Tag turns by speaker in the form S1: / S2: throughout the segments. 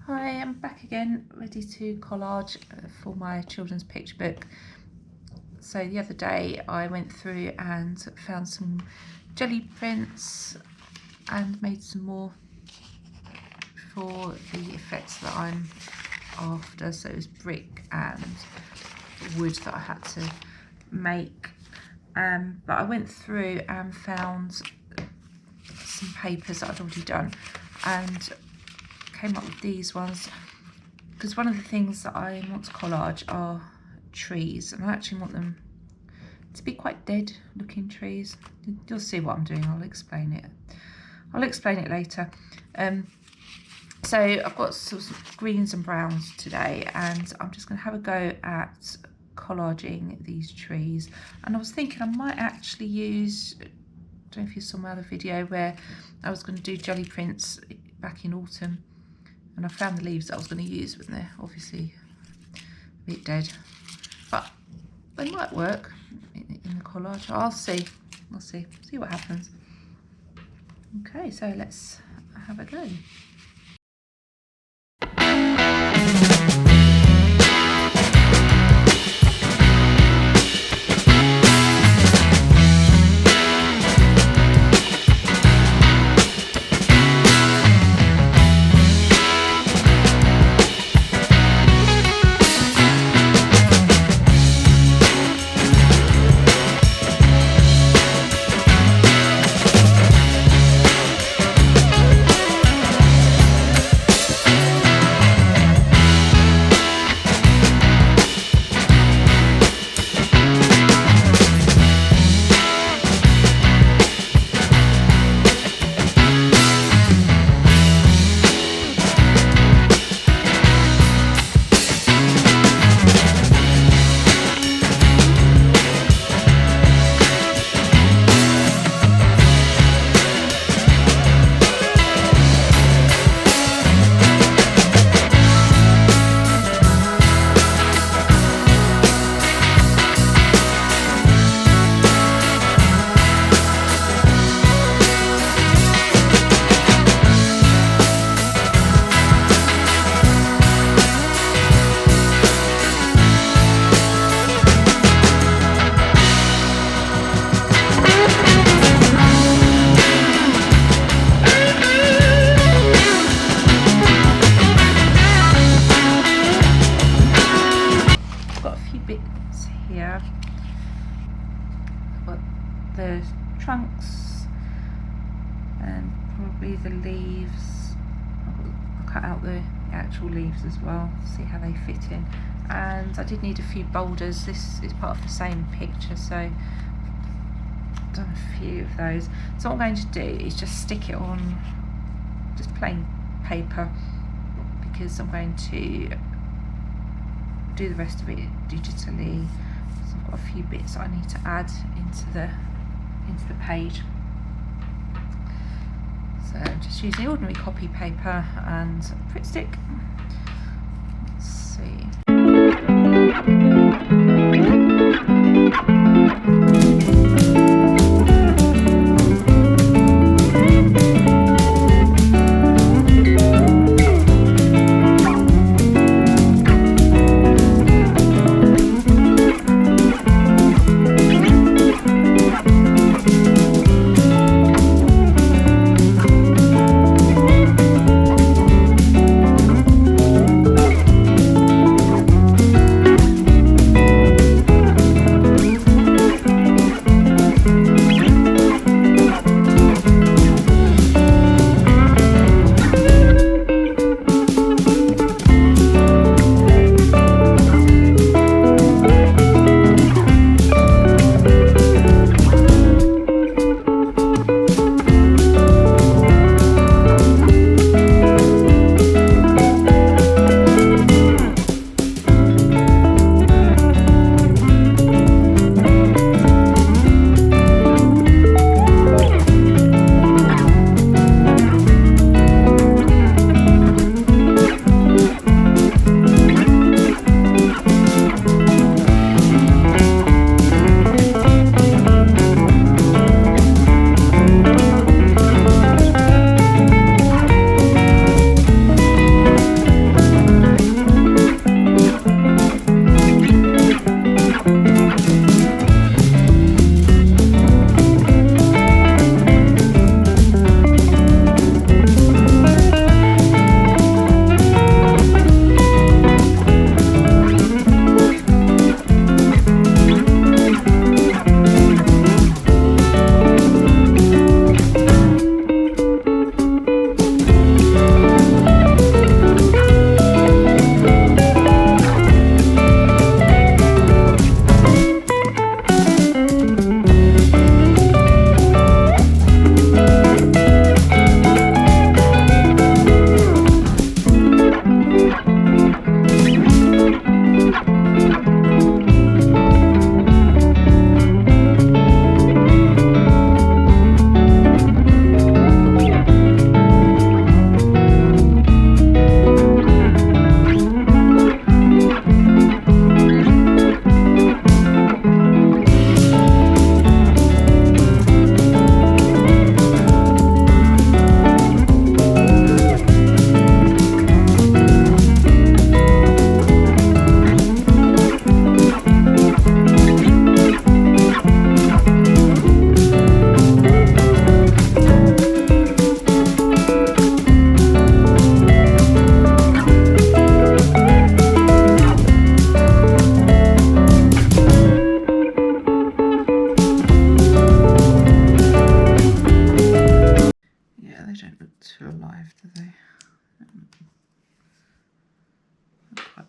S1: Hi, I'm back again, ready to collage for my children's picture book. So the other day I went through and found some jelly prints and made some more for the effects that I'm after. So it was brick and wood that I had to make. But I went through and found some papers that I'd already done and came up with these ones because one of the things that I want to collage are trees, and I actually want them to be quite dead looking trees. You'll see what I'm doing. I'll explain it later. So I've got some greens and browns today, and I'm just going to have a go at collaging these trees. And I was thinking I might actually use, I don't know if you saw my other video where I was going to do jelly prints back in autumn, and I found the leaves that I was going to use, but they're obviously a bit dead, but they might work in the collage. I'll see what happens. Okay, so let's have a go. Here I've got the trunks and probably the leaves. I'll cut out the actual leaves as well, see how they fit in. And I did need a few boulders. This is part of the same picture, so I've done a few of those. So what I'm going to do is just stick it on just plain paper, because I'm going to do the rest of it digitally. So I've got a few bits I need to add into the page. So I'm just using ordinary copy paper and Pritt stick. Let's see.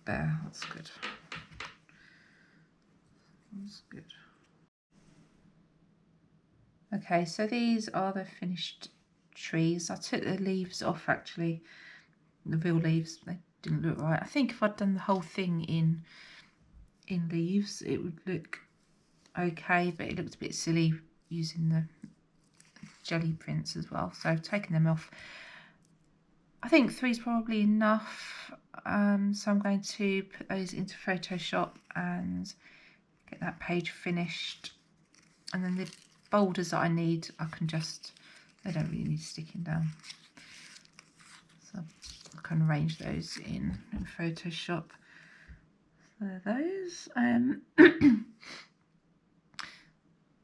S1: There, that's good. That's good. Okay, so these are the finished trees. I took the leaves off actually, the real leaves. They didn't look right. I think if I'd done the whole thing in leaves, it would look okay, but it looked a bit silly using the jelly prints as well. So I've taken them off. I think 3 is probably enough. So I'm going to put those into Photoshop and get that page finished. And then the boulders that I need, I can just, they don't really need sticking down. So I can arrange those in Photoshop. So those.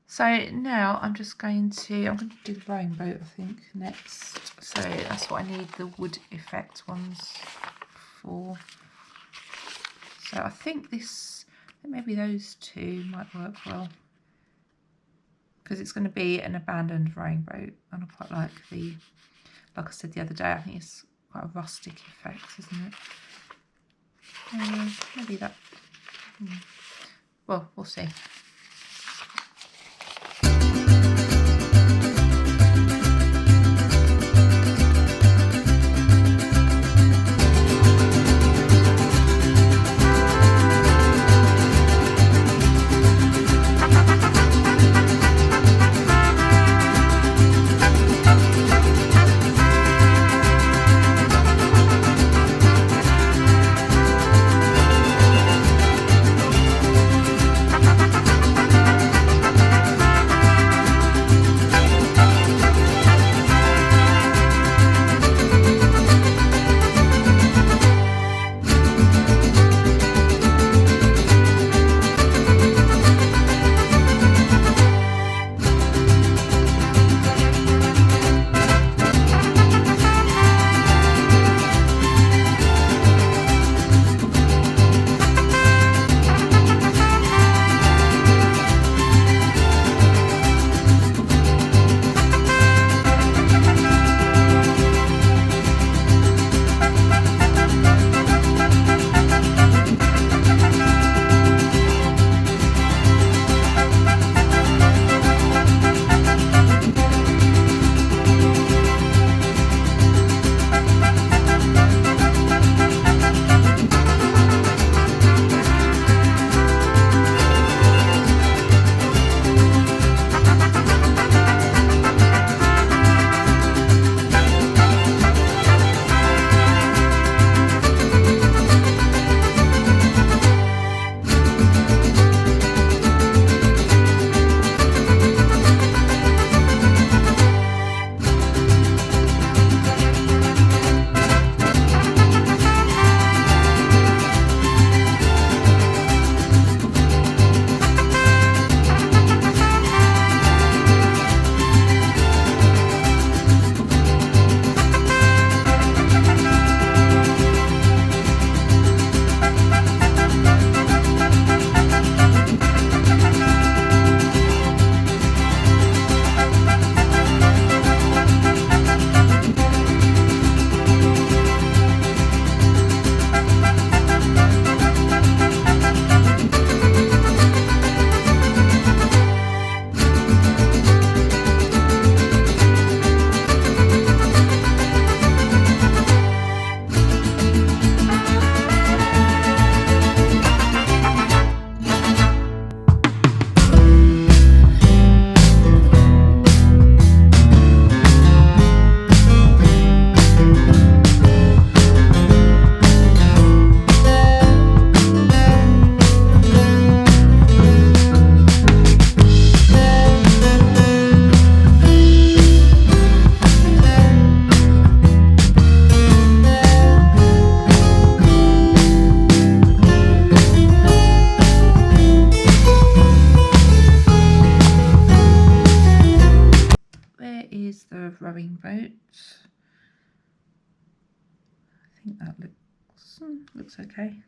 S1: So now I'm going to do the rowing boat, I think, next. So that's what I need the wood effect ones for. So I think maybe those 2 might work well, because it's going to be an abandoned rowing boat, and I quite like like I said the other day, I think it's quite a rustic effect, isn't it? Maybe that. Well, we'll see. Rowing boat. I think that looks okay.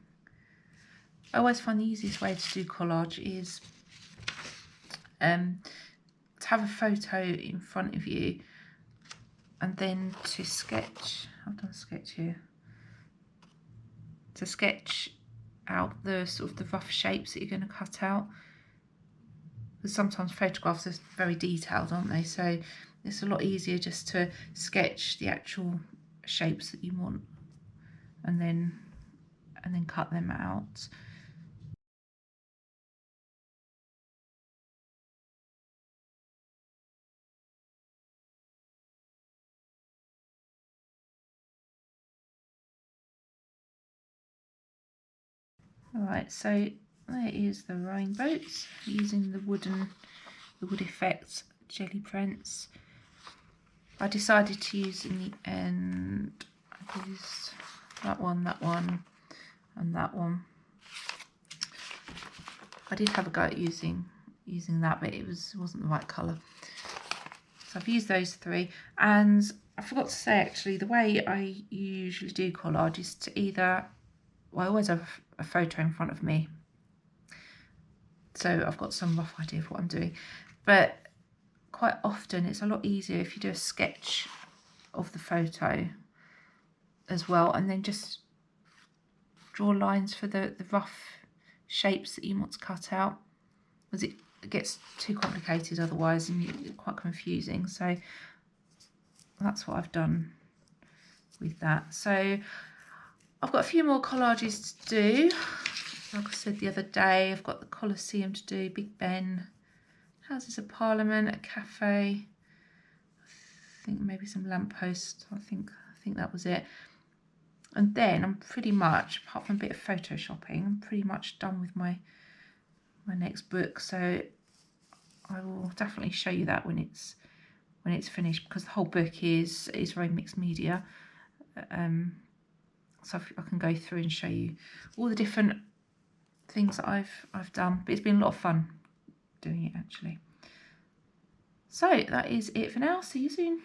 S1: I always find the easiest way to do collage is to have a photo in front of you and then to sketch. I've done a sketch here. To sketch out the sort of the rough shapes that you're going to cut out. Because sometimes photographs are very detailed, aren't they? So it's a lot easier just to sketch the actual shapes that you want and then cut them out. Alright, so there is the rowing boats using the wood effect jelly prints. I decided to use in the end, I used that one, and that one. I did have a go at using that, but it wasn't the right colour. So I've used those three, and I forgot to say actually, the way I usually do collage is to either, well, I always have a photo in front of me, so I've got some rough idea of what I'm doing, but quite often it's a lot easier if you do a sketch of the photo as well, and then just draw lines for the rough shapes that you want to cut out, because it gets too complicated otherwise and it's quite confusing. So that's what I've done with that. So I've got a few more collages to do. Like I said the other day, I've got the Colosseum to do, Big Ben, Houses of Parliament, a cafe, I think maybe some lampposts. I think that was it. And then I'm pretty much, apart from a bit of photoshopping, I'm pretty much done with my next book. So I will definitely show you that when it's finished, because the whole book is very mixed media. So I can go through and show you all the different things that I've done. But it's been a lot of fun doing it actually. So that is it for now. See you soon.